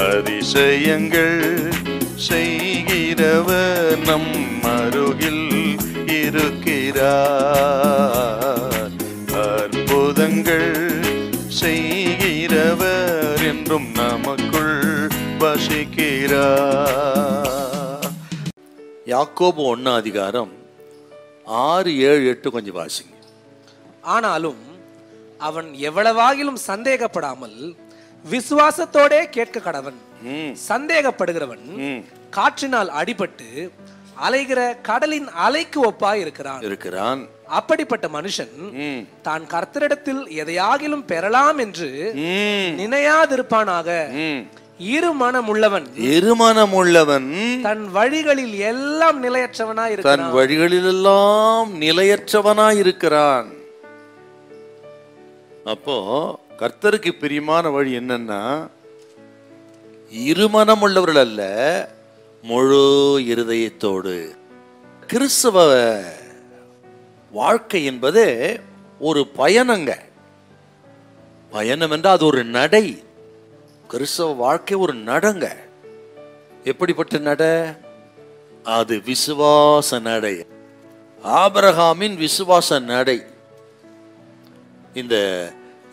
அதிசயங்கள் செய்கிறவர் நம் அருகில் இருக்கிறார். அற்புதங்கள் செய்கிறவர் என்றும் நமக்குள் வசிக்கிறார். யாக்கோபு 1:6-7-8 கொஞ்சம் வாசிங்க. ஆனாலும் அவன் எவ்வளவாகிலும் சந்தேகப்படாமல் விசுவாசத்தோடே கேட்க கடவன். சந்தேகப்படுகிறவன் காற்றினால் அடிபட்டு அலைகிற கடலின் அலைக்கு ஒப்பாய் இருக்கிறான். அப்படிப்பட்ட மனுஷன் தான் கர்த்தரிடத்தில் எதையாகிலும் பெறலாம் என்று நினையாதிருப்பானாக. இருமனமுள்ளவன் தன் வழிகளில் எல்லாம் நிலையற்றவனாய் இருக்கிறான். அப்போ கர்த்தருக்கு பிரியமான வழி என்னன்னா, இருமனம் உள்ளவர்கள் அல்ல, முழு இருதயத்தோடு. கிறிஸ்தவ வாழ்க்கை என்பது ஒரு பயணங்க. பயணம் என்றால் அது ஒரு நடை. கிறிஸ்தவ வாழ்க்கை ஒரு நடங்க. எப்படிப்பட்ட நடை? அது விசுவாச நடை. ஆபிரகாமின் விசுவாச நடை. இந்த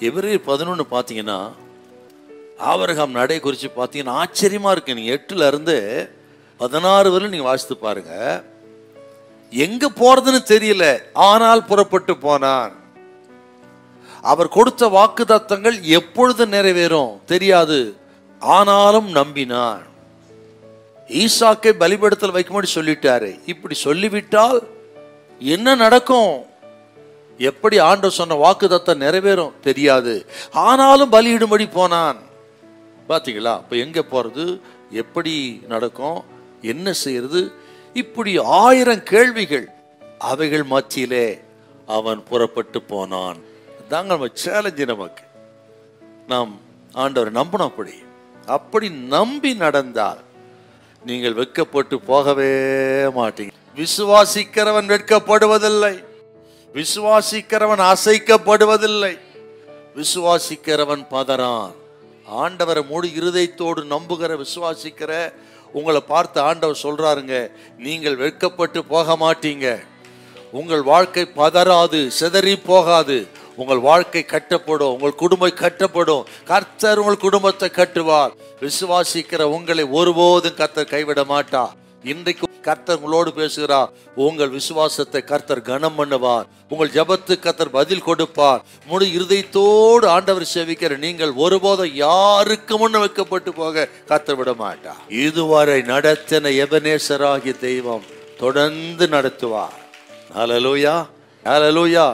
எபிரேயர் 11 பார்த்தீங்கன்னா ஆபிரகாம் நடை குறித்து பார்த்தீங்கன்னா ஆச்சரியமா இருக்கு. நீங்க 8-16 வரை நீங்க வாசித்து பாருங்க. எங்க போறதுன்னு தெரியல, ஆனால் புறப்பட்டு போனான். அவர் கொடுத்த வாக்குத்தத்தங்கள் எப்பொழுது நிறைவேறும் தெரியாது, ஆனாலும் நம்பினான். ஈசாக்கை பலிபீடத்தில் வைக்கும்படி சொல்லிட்டாரு. இப்படி சொல்லிவிட்டால் என்ன நடக்கும்? எப்படி ஆண்டவர் சொன்ன வாக்குத்தத்தம் நிறைவேறும் தெரியாது, ஆனாலும் பலியிடும்படி போனான். பாத்தீங்களா? இப்ப எங்க போறது, எப்படி நடக்கும், என்ன செய்யறது, இப்படி 1000 கேள்விகள். அவைகள் மத்தியிலே அவன் புறப்பட்டு போனான். தாங்க நம்ம சேலஞ்சு. நமக்கு நாம் ஆண்டவர் நம்பணும். அப்படி நம்பி நடந்தால் நீங்கள் வெட்கப்பட்டு போகவே மாட்டீங்க. விசுவாசிக்கிறவன் வெட்கப்படுவதில்லை, விசுவாசிக்கிறவன் அசைக்கப்படுவதில்லை, விசுவாசிக்கிறவன் பதறான். ஆண்டவரை முழு இருதயத்தோடு நம்புகிற விசுவாசிக்கிற உங்களை பார்த்து ஆண்டவர் சொல்றாருங்க, நீங்கள் வெட்கப்பட்டு போக மாட்டீங்க. உங்கள் வாழ்க்கை பதறாது, சிதறி போகாது. உங்கள் வாழ்க்கை கட்டப்படும், உங்கள் குடும்பம் கட்டப்படும். கர்த்தர் உங்கள் குடும்பத்தை கட்டுவார். விசுவாசிக்கிற உங்களை ஒருபோதும் கர்த்தர் கைவிட மாட்டார். இன்றைக்கு கர்த்தர் உங்களோடு பேசுகிறார். உங்கள் விசுவாசத்தை கர்த்தர் கனம் பண்ணுவார். உங்கள் ஜெபத்துக்கு கர்த்தர் பதில் கொடுப்பார். முழு இருதயத்தோடு ஆண்டவர் சேவிக்கிற நீங்கள் ஒருபோதும் யாருக்கு முன்ன வைக்கப்பட்டு போக கர்த்தர் விட மாட்டார். இதுவரை நடத்தின எபனேசராகிய தெய்வம் தொடர்ந்து நடத்துவார். ஹல்லேலூயா, ஹல்லேலூயா.